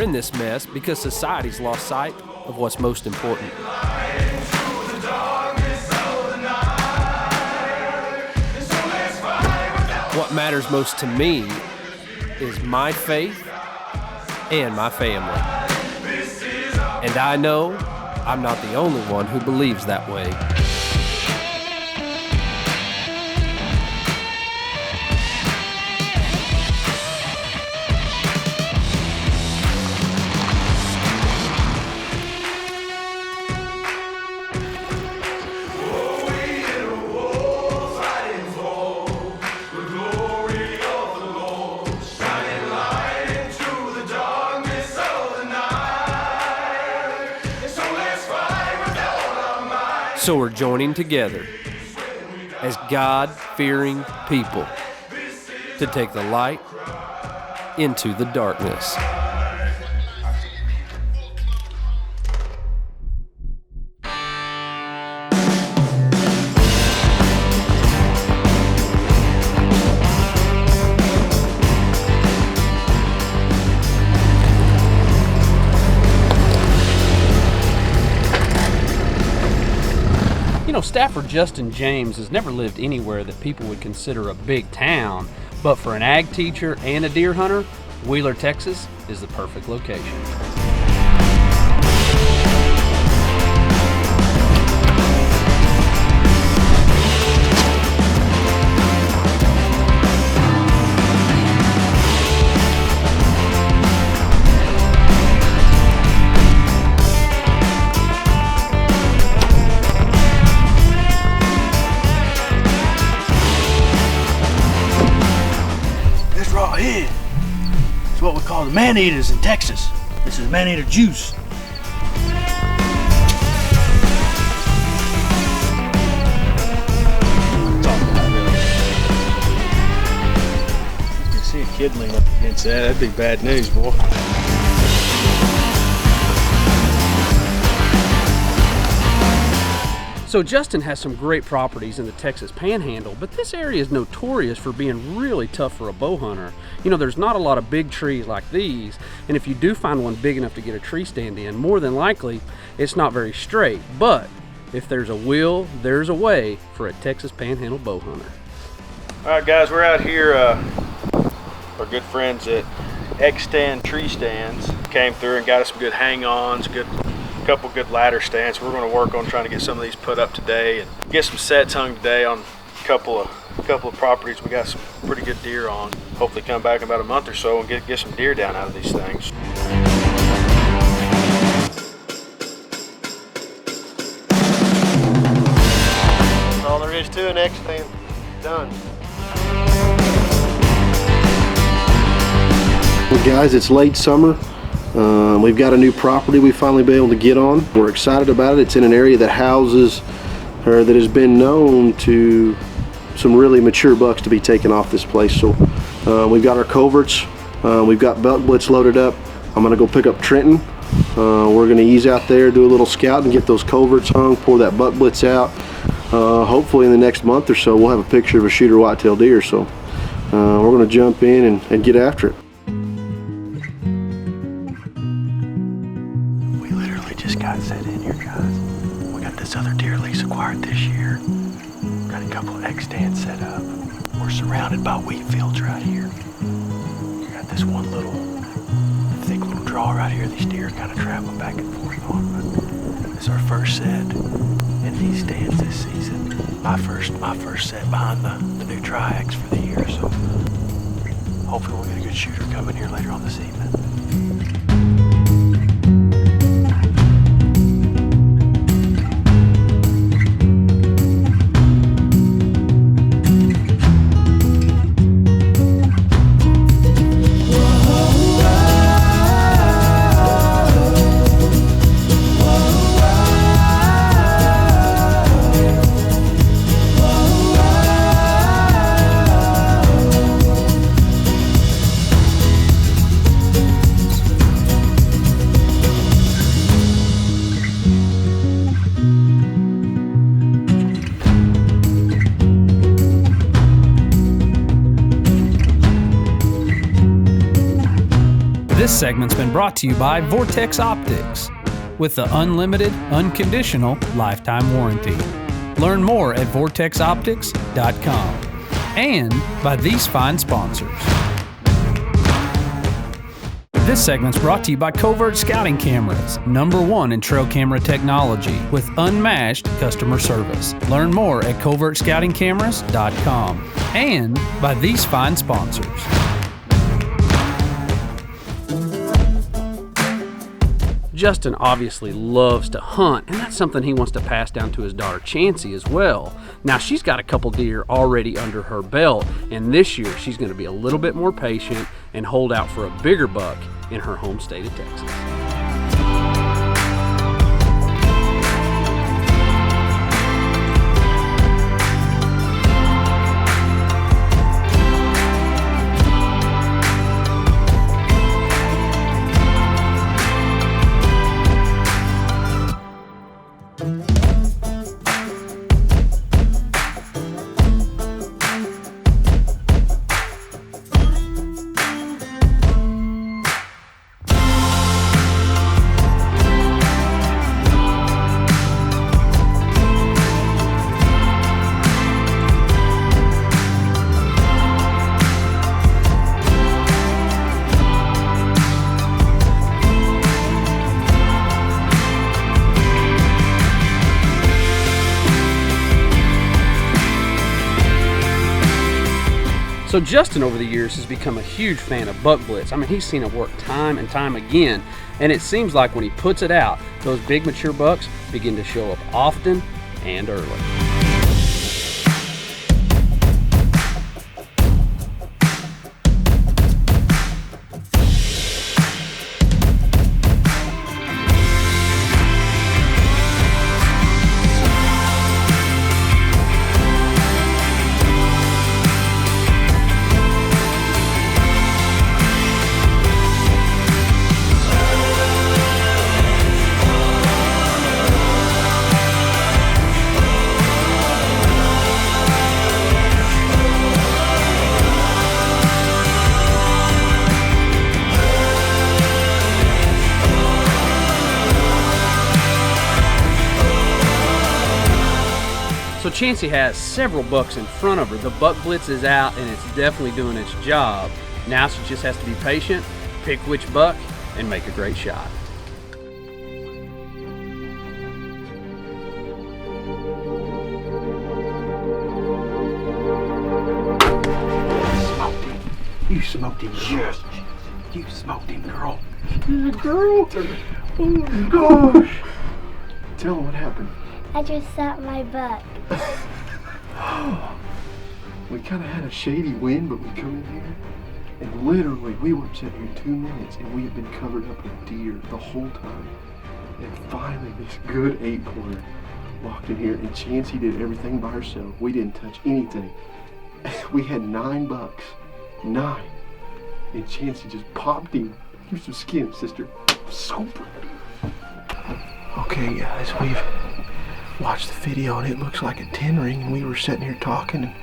in this mess because society's lost sight of what's most important. What matters most to me is my faith and my family. And I know I'm not the only one who believes that way. So we're joining together as God-fearing people to take the light into the darkness. Staffer Justin James has never lived anywhere that people would consider a big town, but for an ag teacher and a deer hunter, Wheeler, Texas is the perfect location. It's what we call the man-eaters in Texas. This is man-eater juice. You see a kid lean up against that, that'd be bad news, boy. So Justin has some great properties in the Texas Panhandle, but this area is notorious for being really tough for a bow hunter. There's not a lot of big trees like these, and if you do find one big enough to get a tree stand in, more than likely it's not very straight. But if there's a will, there's a way for a Texas Panhandle bow hunter. All right, guys, we're out here. Our good friends at X-Stand Tree Stands came through and got us some good hang-ons, couple good ladder stands. We're going to work on trying to get some of these put up today and get some sets hung today on a couple of properties we got some pretty good deer on. Hopefully come back in about a month or so and get some deer down out of these things. That's all there is to an X-Stand. Done. Well, guys, it's late summer. We've got a new property we've finally been able to get on. We're excited about it. It's in an area that houses, or that has been known to some really mature bucks to be taken off this place. So we've got our coverts, we've got buck blitz loaded up. I'm gonna go pick up Trenton. We're gonna ease out there, do a little scout and get those coverts hung, pour that buck blitz out. Hopefully in the next month or so, we'll have a picture of a shooter whitetail deer. So we're gonna jump in and get after it. Just got set in here, guys. We got this other deer lease acquired this year. Got a couple of X-stands set up. We're surrounded by wheat fields right here. We got this one little thick little draw right here. These deer kind of traveling back and forth on. But it's our first set in these stands this season. My first set behind the new Tri-X for the year. So hopefully we'll get a good shooter coming here later on this evening. This segment's been brought to you by Vortex Optics with the unlimited, unconditional lifetime warranty. Learn more at vortexoptics.com. And by these fine sponsors. This segment's brought to you by Covert Scouting Cameras, #1 in trail camera technology with unmatched customer service. Learn more at covertscoutingcameras.com. And by these fine sponsors. Justin obviously loves to hunt, and that's something he wants to pass down to his daughter Chancey as well. Now, she's got a couple deer already under her belt, and this year she's going to be a little bit more patient and hold out for a bigger buck in her home state of Texas. So Justin over the years has become a huge fan of buck blitz. I mean, he's seen it work time and time again, and it seems like when he puts it out, those big mature bucks begin to show up often and early. So Chancey has several bucks in front of her. The buck blitz is out and it's definitely doing its job. Now she just has to be patient, pick which buck, and make a great shot. Smoked him. You smoked him, yes. You smoked him, girl. Yeah, girl. Oh my gosh. Tell him what happened. I just shot my buck. We kind of had a shady wind, but we come in here, and literally we weren't sitting here 2 minutes, and we had been covered up with deer the whole time. And finally, this good 8-pointer walked in here, and Chancey did everything by herself. We didn't touch anything. We had 9 bucks, 9, and Chancey just popped him. Here's some skin, sister. So pretty. Okay, guys, we've watched the video, and it looks like a 10 ring, and we were sitting here talking and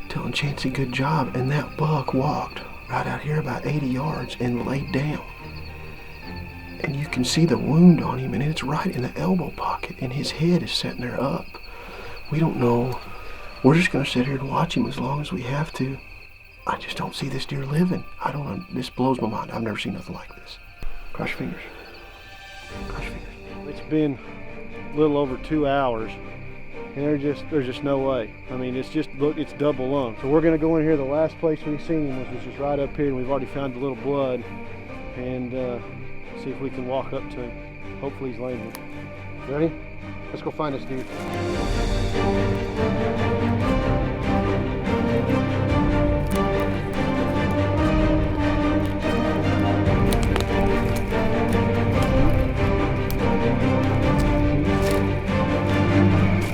telling Chancey good job, and that buck walked right out here about 80 yards and laid down. And you can see the wound on him, and it's right in the elbow pocket, and his head is sitting there up. We don't know. We're just gonna sit here and watch him as long as we have to. I just don't see this deer living. I don't know. This blows my mind. I've never seen nothing like this. Cross your fingers. Cross your fingers. It's been a little over 2 hours, and there's just no way. I mean, it's just, look, it's double lung. So we're gonna go in here. The last place we seen him was just right up here, and we've already found a little blood, and see if we can walk up to him. Hopefully he's laying there. Ready? Let's go find this deer.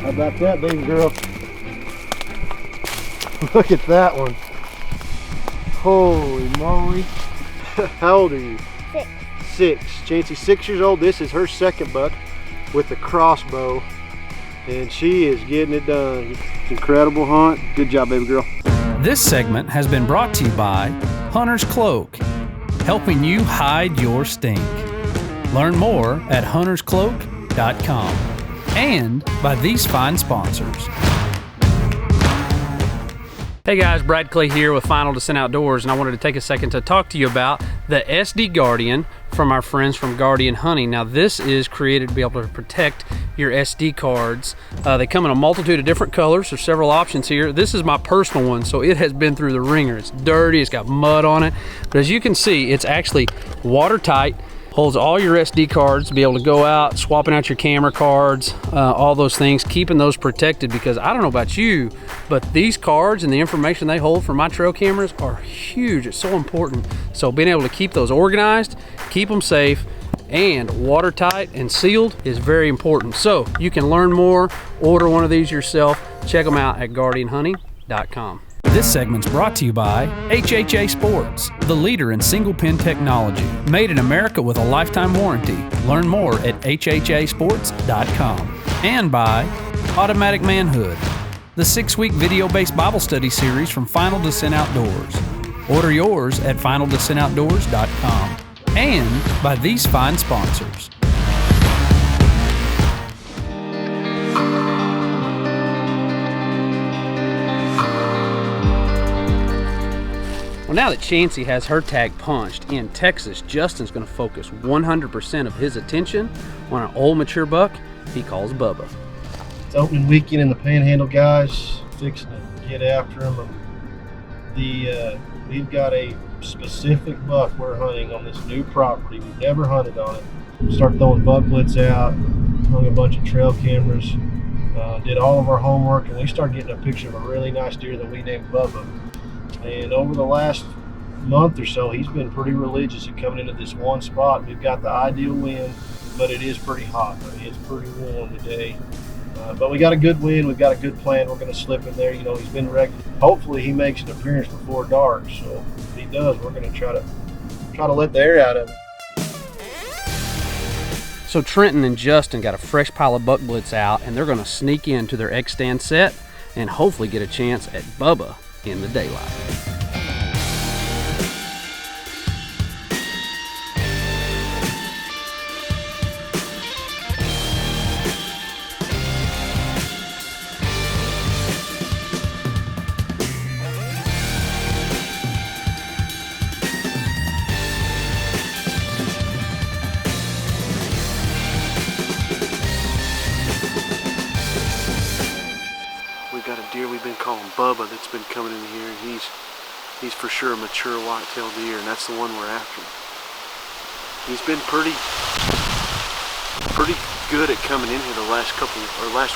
How about that, baby girl? Look at that one. Holy moly. How old are you? 6. 6. Chancey's 6 years old. This is her second buck with the crossbow, and she is getting it done. Incredible hunt. Good job, baby girl. This segment has been brought to you by Hunter's Cloak. helping you hide your stink. Learn more at hunterscloak.com and by these fine sponsors. Hey guys, Brad Clay here with Final Descent Outdoors, and I wanted to take a second to talk to you about the SD Guardian from our friends from Guardian Hunting. Now this is created to be able to protect your SD cards. They come in a multitude of different colors. There's several options here. This is my personal one, so it has been through the ringer. It's dirty, it's got mud on it, but as you can see, it's actually watertight. Holds all your SD cards to be able to go out, swapping out your camera cards, all those things, keeping those protected, because I don't know about you, but these cards and the information they hold for my trail cameras are huge. It's so important. So being able to keep those organized, keep them safe, and watertight and sealed is very important. So you can learn more, order one of these yourself. Check them out at guardianhunting.com. This segment's brought to you by HHA Sports, the leader in single pin technology. Made in America with a lifetime warranty. Learn more at hhasports.com. And by Automatic Manhood, the 6-week video-based Bible study series from Final Descent Outdoors. Order yours at finaldescentoutdoors.com. And by these fine sponsors. Well, now that Chancey has her tag punched in Texas, Justin's going to focus 100% of his attention on an old mature buck he calls Bubba. It's opening weekend in the Panhandle, guys. Fixing to get after him. We've got a specific buck we're hunting on this new property. We've never hunted on it. Started throwing buck blitz out, hung a bunch of trail cameras, did all of our homework, and we started getting a picture of a really nice deer that we named Bubba. And over the last month or so, he's been pretty religious at coming into this one spot. We've got the ideal wind, but it is pretty hot. I mean, it's pretty warm today. But we got a good wind. We've got a good plan. We're going to slip in there. You know, he's been wrecked. Hopefully, he makes an appearance before dark. So if he does, we're going to try to let the air out of him. So Trenton and Justin got a fresh pile of buck blitz out, and they're going to sneak into their X-stand set and hopefully get a chance at Bubba in the daylight. We've got a deer we've been calling Bubba that's been coming in here, and he's for sure a mature whitetail deer, and that's the one we're after. He's been pretty good at coming in here the last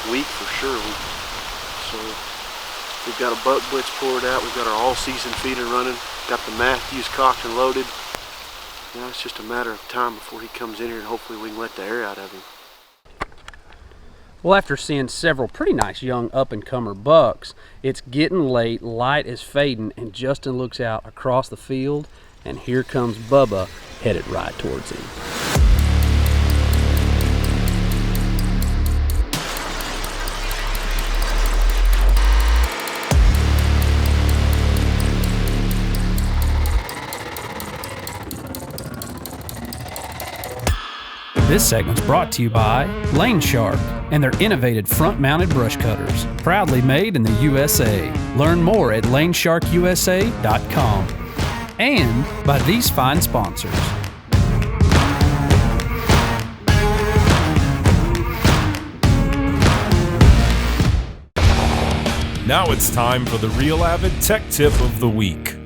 week for sure. So we've got a buck blitz poured out, we've got our all-season feeder running, got the Matthews cocked and loaded. Now it's just a matter of time before he comes in here, and hopefully we can let the air out of him. Well, after seeing several pretty nice young up-and-comer bucks, it's getting late, light is fading, and Justin looks out across the field, and here comes Bubba headed right towards him. This segment's brought to you by Lane Shark and their innovative front-mounted brush cutters, proudly made in the USA. Learn more at lanesharkusa.com. And by these fine sponsors. Now it's time for the Real Avid Tech Tip of the Week.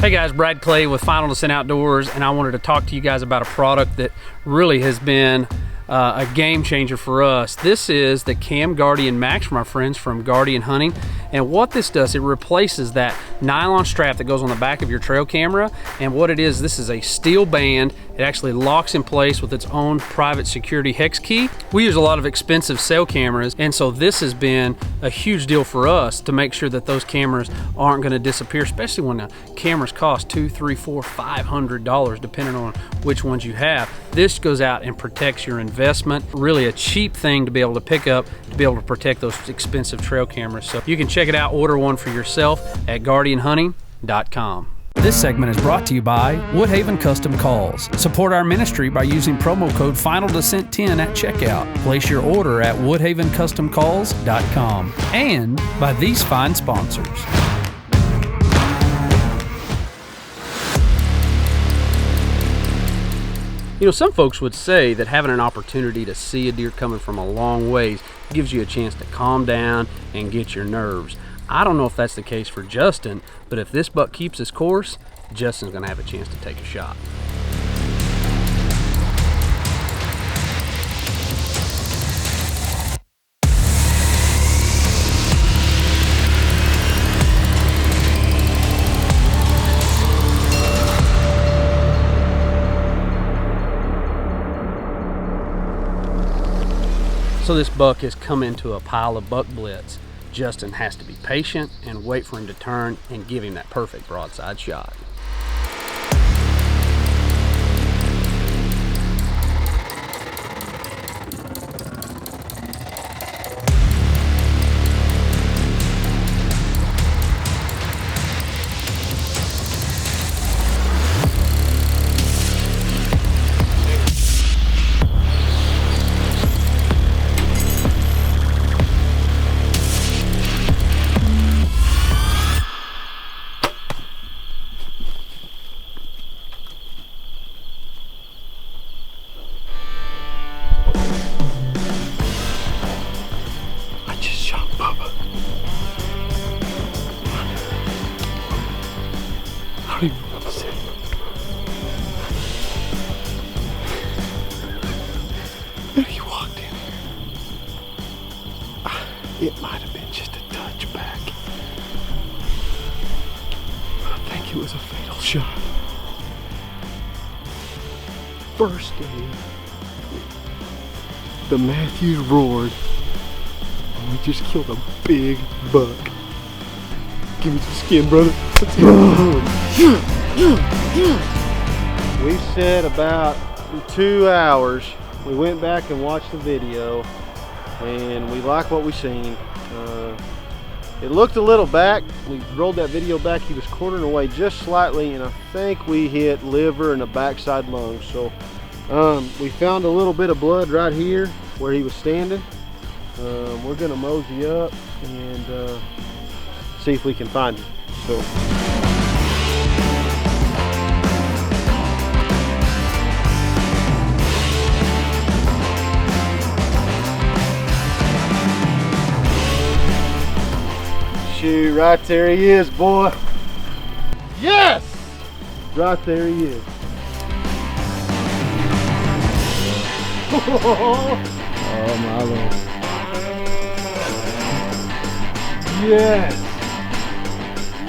Hey guys, Brad Clay with Final Descent Outdoors, and I wanted to talk to you guys about a product that really has been a game changer for us. This is the Cam Guardian Max from our friends from Guardian Hunting, and what this does, it replaces that nylon strap that goes on the back of your trail camera, and what it is, this is a steel band. It actually locks in place with its own private security hex key. We use a lot of expensive cell cameras, and so this has been a huge deal for us to make sure that those cameras aren't going to disappear, especially when the cameras cost $200, $300, $400, $500 depending on which ones you have. This goes out and protects your investment. Really a cheap thing to be able to pick up to be able to protect those expensive trail cameras. So you can check it out, order one for yourself at guardianhunting.com. This segment is brought to you by Woodhaven Custom Calls. Support our ministry by using promo code FINALDESCENT10 at checkout. Place your order at woodhavencustomcalls.com. And by these fine sponsors. You know, some folks would say that having an opportunity to see a deer coming from a long ways gives you a chance to calm down and get your nerves. I don't know if that's the case for Justin, but if this buck keeps his course, Justin's going to have a chance to take a shot. So this buck has come into a pile of buck blitz. Justin has to be patient and wait for him to turn and give him that perfect broadside shot. He walked in here. It might have been just a touch back. I think it was a fatal shot. First game, the Matthews roared, and we just killed a big buck. Give me some skin, brother. Let's go. We said about 2 hours. We went back and watched the video, and we like what we seen. It looked a little back. We rolled that video back. He was quartering away just slightly, and I think we hit liver and the backside lung. So we found a little bit of blood right here where he was standing. We're gonna mosey up and see if we can find him. So. Shoot, right there he is, boy. Yes! Right there he is. Oh my Lord. Yes!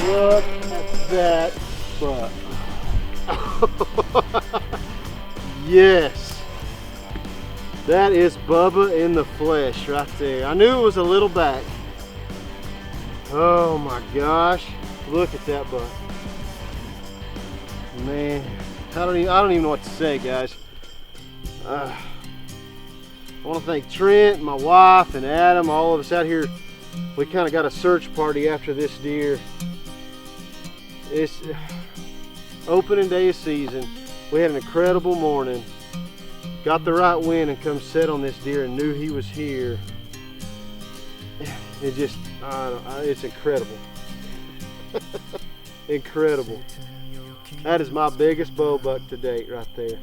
Look at that buck. Yes! That is Bubba in the flesh right there. I knew it was a little back. Oh my gosh, look at that buck. Man, I don't even know what to say, guys. I want to thank Trent, my wife, and Adam, all of us out here. We kind of got a search party after this deer. It's opening day of season. We had an incredible morning. Got the right wind and come set on this deer and knew he was here. It just, it's incredible. Incredible. That is my biggest bow buck to date right there.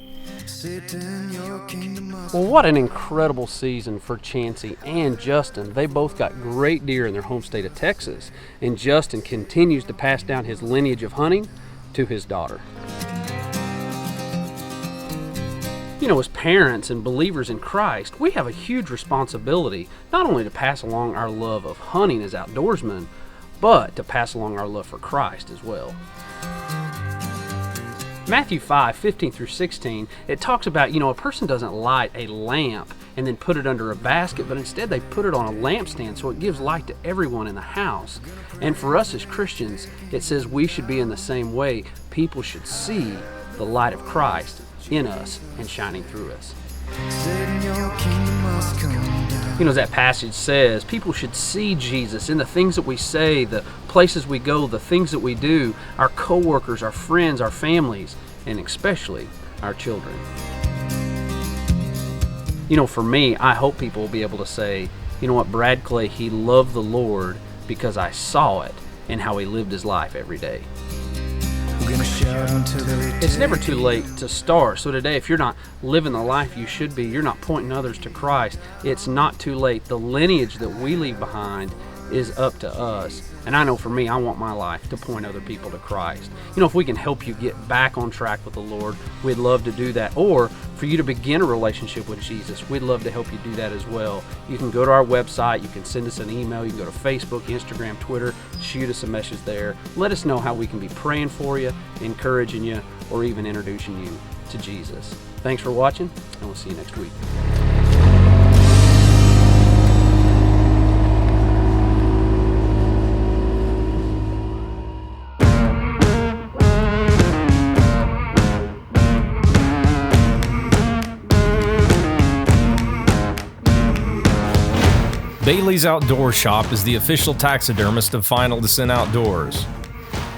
Well, what an incredible season for Chancey and Justin. They both got great deer in their home state of Texas, and Justin continues to pass down his lineage of hunting to his daughter. You know, as parents and believers in Christ, we have a huge responsibility not only to pass along our love of hunting as outdoorsmen, but to pass along our love for Christ as well. Matthew 5:15-16, it talks about, a person doesn't light a lamp and then put it under a basket, but instead they put it on a lampstand so it gives light to everyone in the house. And for us as Christians, it says we should be in the same way. People should see the light of Christ in us and shining through us. Your kingdom must come down. You know, as that passage says, people should see Jesus in the things that we say, the places we go, the things that we do, our coworkers, our friends, our families, and especially our children. You know, for me, I hope people will be able to say, you know what, Brad Clay, he loved the Lord because I saw it and how he lived his life every day. It's never too late to start. So today, if you're not living the life you should be, you're not pointing others to Christ, it's not too late. The lineage that we leave behind is up to us. And I know for me, I want my life to point other people to Christ. You know, if we can help you get back on track with the Lord, we'd love to do that. Or for you to begin a relationship with Jesus, we'd love to help you do that as well. You can go to our website, you can send us an email, you can go to Facebook, Instagram, Twitter, shoot us a message there. Let us know how we can be praying for you, encouraging you, or even introducing you to Jesus. Thanks for watching, and we'll see you next week. Bailey's Outdoor Shop is the official taxidermist of Final Descent Outdoors.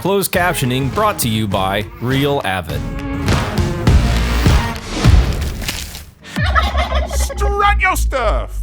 Closed captioning brought to you by Real Avid. Strut your stuff!